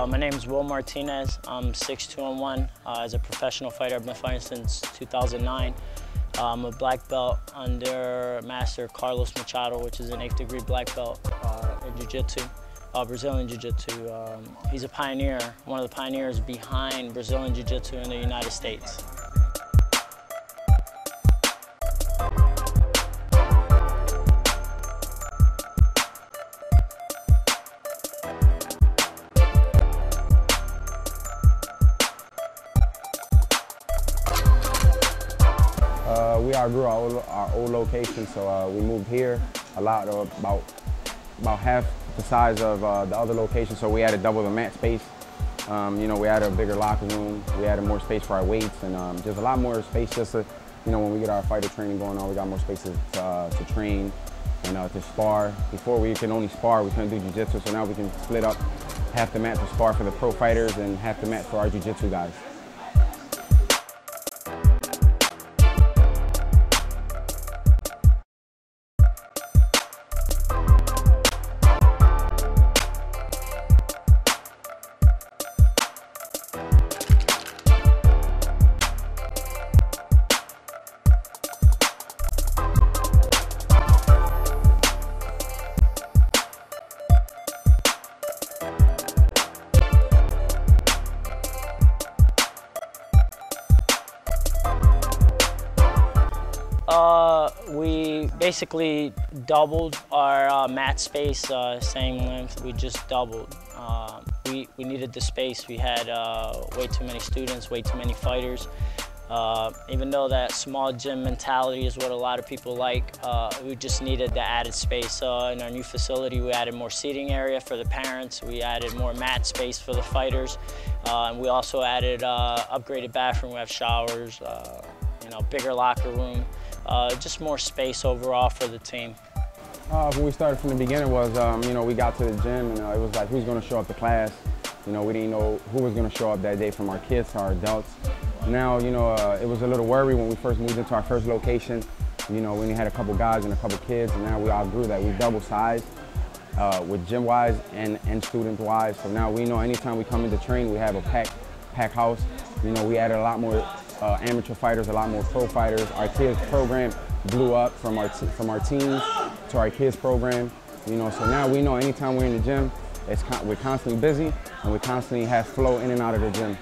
My name is Martinez. I'm 6'2". As a professional fighter, I've been fighting since 2009. I'm a black belt under Master Carlos Machado, which is an 8th degree black belt in Jiu-Jitsu, Brazilian Jiu-Jitsu. He's a pioneer, one of the pioneers behind Brazilian Jiu-Jitsu in the United States. We outgrew our old location, so we moved here about half the size of the other location, so we had to double the mat space. You know, we had a bigger locker room, we had more space for our weights, and just a lot more space just to, you know, when we get our fighter training going on, we got more space to train and to spar. Before we can only spar, we couldn't do jiu-jitsu, so now we can split up half the mat to spar for the pro fighters and half the mat for our jiu-jitsu guys. We basically doubled our mat space, same length. We just doubled. We needed the space. We had way too many students, way too many fighters. Even though that small gym mentality is what a lot of people like, we just needed the added space. In our new facility, we added more seating area for the parents. We added more mat space for the fighters. And we also added upgraded bathroom. We have showers, you know, bigger locker room. Just more space overall for the team. When we started from the beginning was, you know, we got to the gym and it was like, who's going to show up to class? You know, we didn't know who was going to show up that day from our kids to our adults. Now, you know, it was a little worry when we first moved into our first location. You know, we only had a couple guys and a couple kids, and now we outgrew that. We double sized with gym-wise and student-wise. So now we know anytime we come in to train, we have a pack house. You know, we added a lot more amateur fighters, a lot more pro fighters. Our kids program blew up from our teens to our kids program. You know, so now we know anytime we're in the gym, we're constantly busy and we constantly have flow in and out of the gym.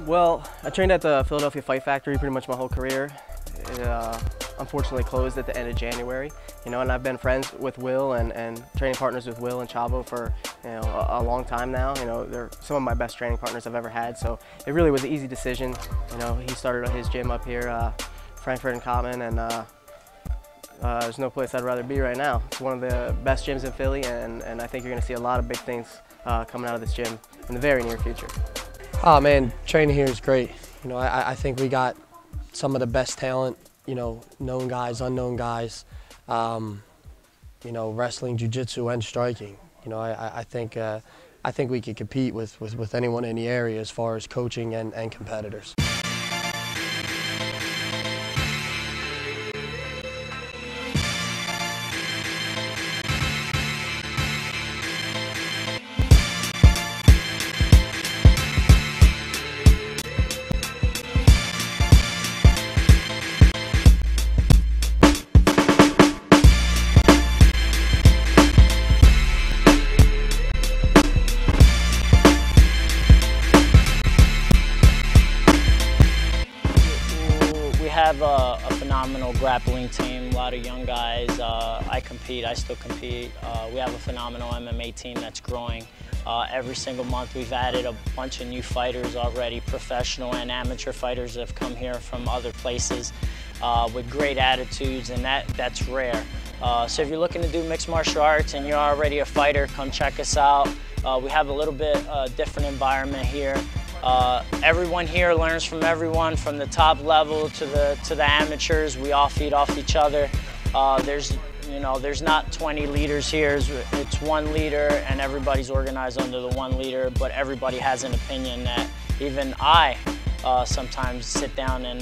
Well, I trained at the Philadelphia Fight Factory pretty much my whole career. It unfortunately closed at the end of January, you know, and I've been friends with Will and training partners with Will and Chavo for, you know, a long time now. You know, they're some of my best training partners I've ever had, so it really was an easy decision. You know, he started his gym up here, Frankfurt and Cottman, and there's no place I'd rather be right now. It's one of the best gyms in Philly, and I think you're going to see a lot of big things coming out of this gym in the very near future. Oh man, training here is great. You know, I think we got some of the best talent, you know, known guys, unknown guys, you know, wrestling, jiu-jitsu, and striking. You know, I think we could compete with anyone in the area as far as coaching and competitors. We have a phenomenal grappling team, a lot of young guys. I still compete. We have a phenomenal MMA team that's growing. Every single month we've added a bunch of new fighters already, professional and amateur fighters that have come here from other places with great attitudes, and that's rare. So if you're looking to do mixed martial arts and you're already a fighter, come check us out. We have a little bit different environment here. Everyone here learns from everyone, from the top level to the amateurs. We all feed off each other. There's not 20 leaders here. It's one leader, and everybody's organized under the one leader. But everybody has an opinion that even I sometimes sit down and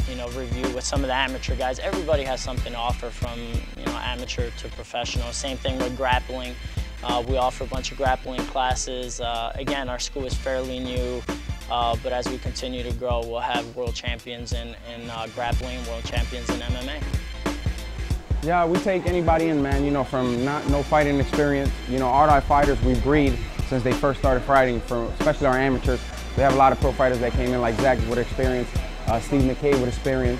you know, review with some of the amateur guys. Everybody has something to offer, from amateur to professional. Same thing with grappling. We offer a bunch of grappling classes. Again, our school is fairly new, but as we continue to grow, we'll have world champions in grappling, world champions in MMA. Yeah, we take anybody in, man, from no fighting experience. Our fighters, we breed since they first started fighting, especially our amateurs. We have a lot of pro fighters that came in, like Zach with experience, Steve McKay with experience.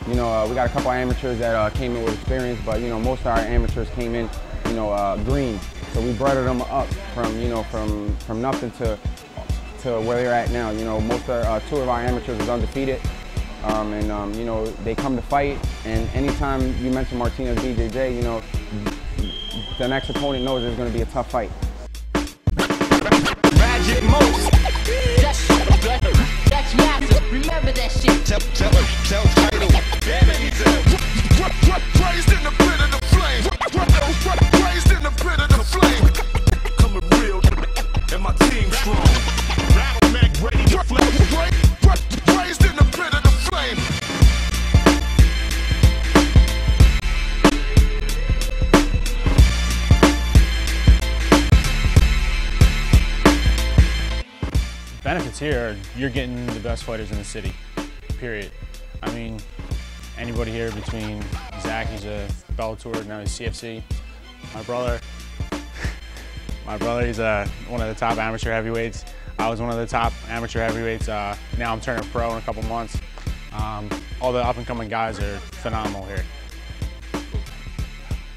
We got a couple of amateurs that came in with experience, but most of our amateurs came in, green. So we brought them up from nothing to where they're at now. Most of two of our amateurs is undefeated, and they come to fight. And anytime you mention Martinez BJJ, the next opponent knows there's going to be a tough fight. That's massive. Remember that shit. Tell title. Raised in the pit of the flame. Raised in the pit of the flame. Coming real, and my team strong. Rattle ready to flame. Raised in the pit of the flame. Benefits here, you're getting the best fighters in the city, period. I mean, anybody here between Zach, he's a Bellator, now he's CFC. My brother, he's one of the top amateur heavyweights. I was one of the top amateur heavyweights. Now I'm turning pro in a couple months. All the up-and-coming guys are phenomenal here.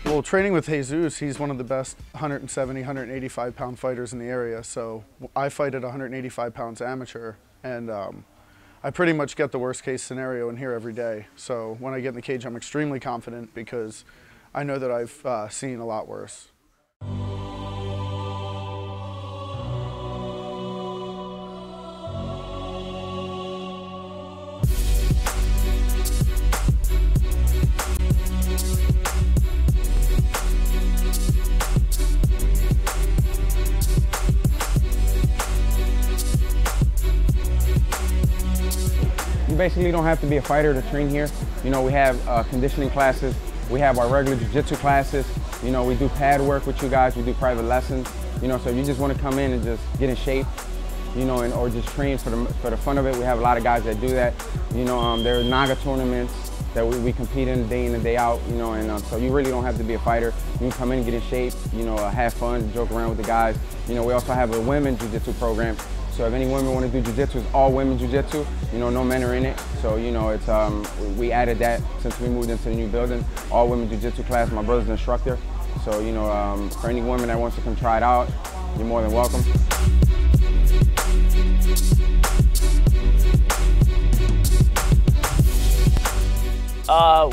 Well, training with Jesus, he's one of the best 170, 185-pound fighters in the area. So I fight at 185 pounds amateur, and I pretty much get the worst-case scenario in here every day. So when I get in the cage, I'm extremely confident because I know that I've seen a lot worse. You basically don't have to be a fighter to train here. We have conditioning classes. We have our regular jiu-jitsu classes. We do pad work with you guys. We do private lessons. So if you just want to come in and just get in shape, or just train for the fun of it, we have a lot of guys that do that. There are Naga tournaments that we compete in day and day out. And so you really don't have to be a fighter. You can come in and get in shape. Have fun, joke around with the guys. We also have a women's jiu-jitsu program. So if any women want to do jiu-jitsu, it's all women jiu-jitsu. No men are in it. So it's we added that since we moved into the new building. All women jiu-jitsu class. My brother's an instructor. So for any woman that wants to come try it out, you're more than welcome.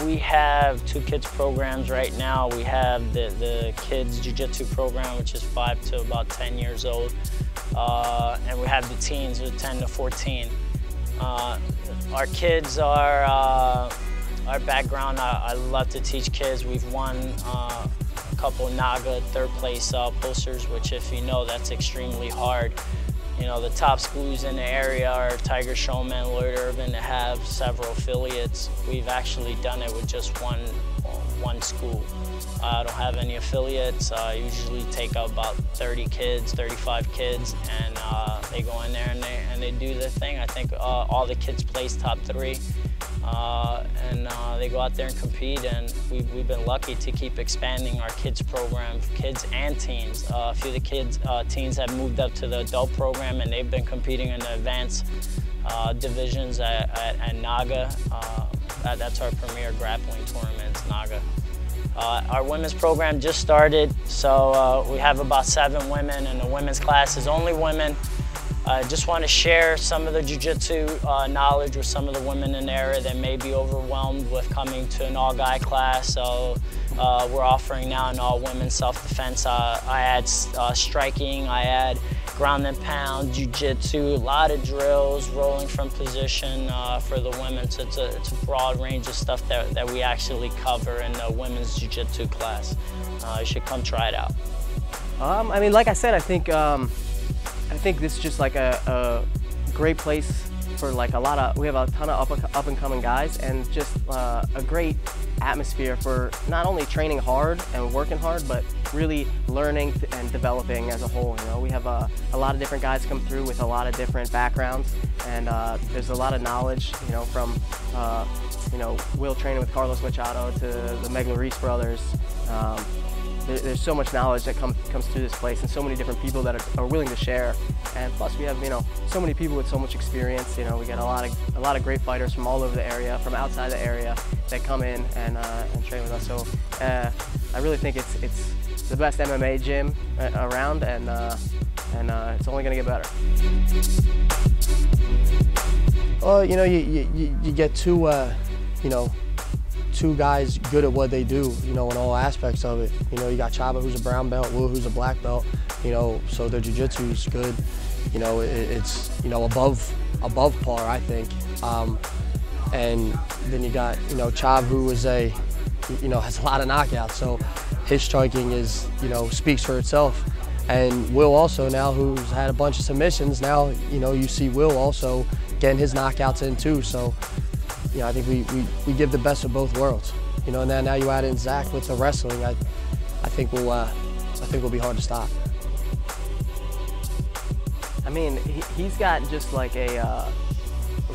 We have two kids programs right now. We have the kids jiu-jitsu program, which is 5 to about 10 years old. And we have the teens with 10 to 14. Our kids are, our background, I love to teach kids. We've won a couple Naga third place posters, which if you know, that's extremely hard. The top schools in the area are Tiger Showman, Lloyd Irvin, that have several affiliates. We've actually done it with just one school. I don't have any affiliates. I usually take out about 30 kids, 35 kids, and they go in there and they do their thing. I think all the kids place top 3, and they go out there and compete, and we've been lucky to keep expanding our kids program, kids and teens. A few of the kids, teens have moved up to the adult program, and they've been competing in the advanced divisions at Naga. That's our premier grappling tournament, Naga. Our women's program just started, so we have about 7 women, and the women's class is only women. I just want to share some of the jiu-jitsu knowledge with some of the women in the area that may be overwhelmed with coming to an all-guy class. So we're offering now an all-women self-defense. I add striking, I add ground and pound, jiu-jitsu, a lot of drills, rolling from position for the women. So it's a broad range of stuff that we actually cover in the women's jiu-jitsu class. You should come try it out. I mean, like I said, I think this is just like a great place for like we have a ton of up and coming guys, and just a great atmosphere for not only training hard and working hard, but really learning and developing as a whole. You know, we have a lot of different guys come through with a lot of different backgrounds, and there's a lot of knowledge, you know, from Will training with Carlos Machado to the Meg Larice brothers. There's so much knowledge that comes through this place, and so many different people that are willing to share. And plus, we have, you know, so many people with so much experience. You know, we get a lot of great fighters from all over the area, from outside the area, that come in and train with us. So I really think it's the best MMA gym around, and it's only going to get better. Well, you know, you get two guys good at what they do, you know, in all aspects of it. You know, you got Chaba, who's a brown belt, Will, who's a black belt, you know, so their jiu-jitsu is good. You know, it's, you know, above par, I think. And then you got, you know, Chab, who is has a lot of knockouts, so his striking is, you know, speaks for itself. And Will also now, who's had a bunch of submissions, now, you know, you see Will also getting his knockouts in too. So, you know, I think we give the best of both worlds. You know, and then now you add in Zach with the wrestling. I think we'll be hard to stop. I mean, he's got just like a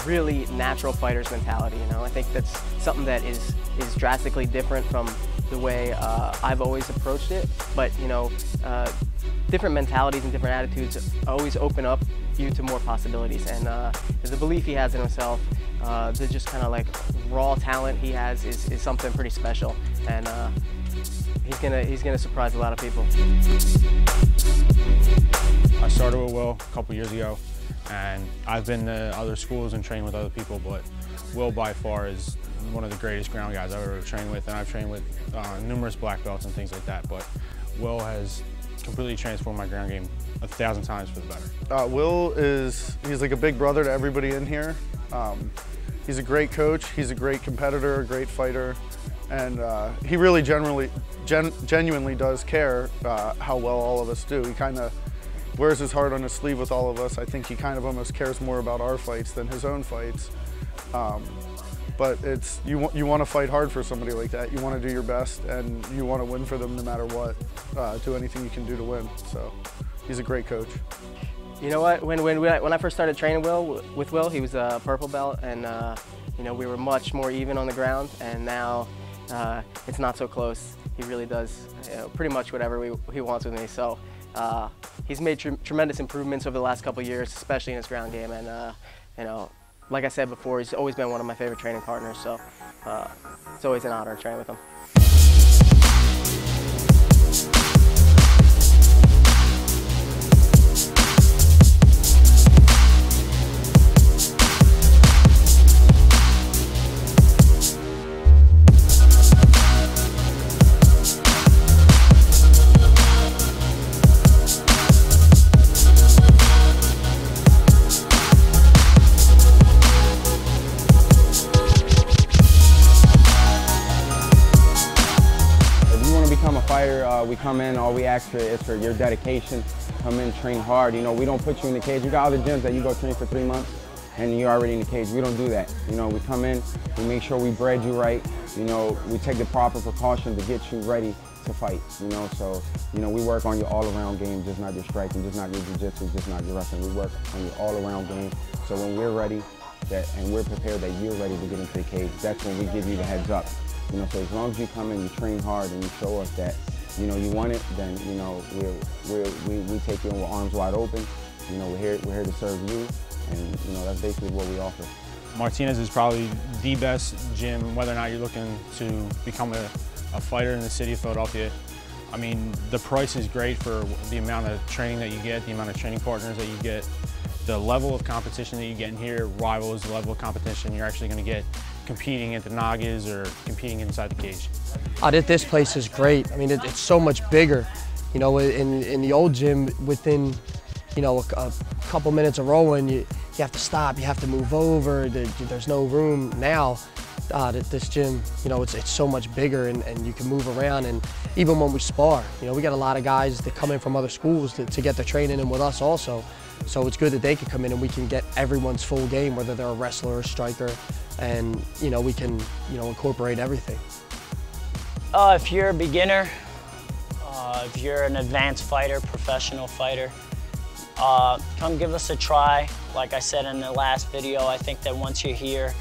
really natural fighter's mentality. You know, I think that's something that is drastically different from the way I've always approached it. But you know, different mentalities and different attitudes always open up you to more possibilities. And the belief he has in himself, the just kind of like raw talent he has is something pretty special. And he's gonna surprise a lot of people. I started with Will a couple years ago, and I've been to other schools and trained with other people, but Will by far is one of the greatest ground guys I've ever trained with, and I've trained with numerous black belts and things like that, but Will has completely transformed my ground game 1,000 times for the better. Will he's like a big brother to everybody in here. He's a great coach, he's a great competitor, a great fighter, and he really genuinely does care how well all of us do. He kind of wears his heart on his sleeve with all of us. I think he kind of almost cares more about our fights than his own fights. But it's you want to fight hard for somebody like that. You want to do your best, and you want to win for them no matter what. Do anything you can do to win. So he's a great coach. You know what? When I first started training with Will, he was a purple belt, and you know, we were much more even on the ground. And now it's not so close. He really does pretty much whatever he wants with me. So he's made tremendous improvements over the last couple of years, especially in his ground game. And you know, like I said before, he's always been one of my favorite training partners. So it's always an honor to train with him. We come in, all we ask for is for your dedication. Come in, train hard. You know, we don't put you in the cage. You got other gyms that you go train for 3 months and you're already in the cage. We don't do that. You know, we come in, we make sure we bred you right. You know, we take the proper precaution to get you ready to fight. You know, so, you know, we work on your all-around game, just not your striking, just not your jiu-jitsu, just not your wrestling. We work on your all-around game. So when we're ready and we're prepared that you're ready to get into the cage, that's when we give you the heads up. You know, so as long as you come in, you train hard, and you show us that, you know, you want it, then, you know, we take you in with arms wide open. You know, we're here to serve you, and, you know, that's basically what we offer. Martinez is probably the best gym, whether or not you're looking to become a fighter in the city of Philadelphia. I mean, the price is great for the amount of training that you get, the amount of training partners that you get. The level of competition that you get in here rivals the level of competition you're actually going to get competing at the Nagas or competing inside the cage. This place is great. I mean, it's so much bigger. You know, in the old gym, within, you know, a couple minutes of rolling, you have to stop, you have to move over, there's no room. Now, this gym, you know, it's so much bigger, and you can move around. And even when we spar, you know, we got a lot of guys that come in from other schools to get their training in with us also. So it's good that they can come in and we can get everyone's full game, whether they're a wrestler or a striker, and we can incorporate everything. If you're a beginner, if you're an advanced fighter, professional fighter, come give us a try. Like I said in the last video, I think that once you're here,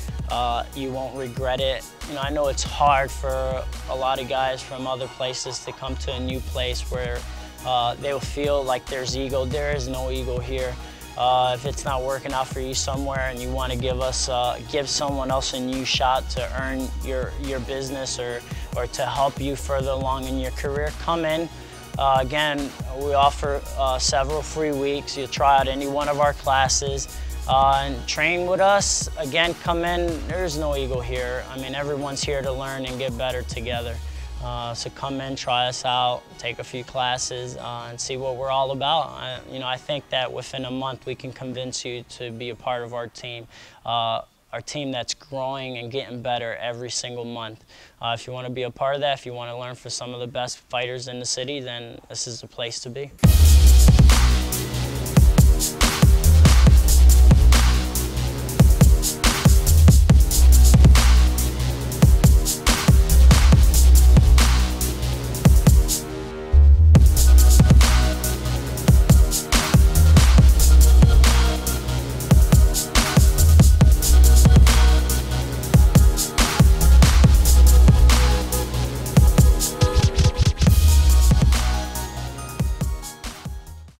you won't regret it. I know it's hard for a lot of guys from other places to come to a new place where they'll feel like there's ego. There is no ego here. If it's not working out for you somewhere and you want to give someone else a new shot to earn your business or to help you further along in your career, come in. Again, we offer several free weeks. You try out any one of our classes and train with us. Again, come in. There's no ego here. I mean, everyone's here to learn and get better together. So come in, try us out, take a few classes, and see what we're all about. I think that within a month we can convince you to be a part of our team that's growing and getting better every single month. If you want to be a part of that, if you want to learn from some of the best fighters in the city, then this is the place to be.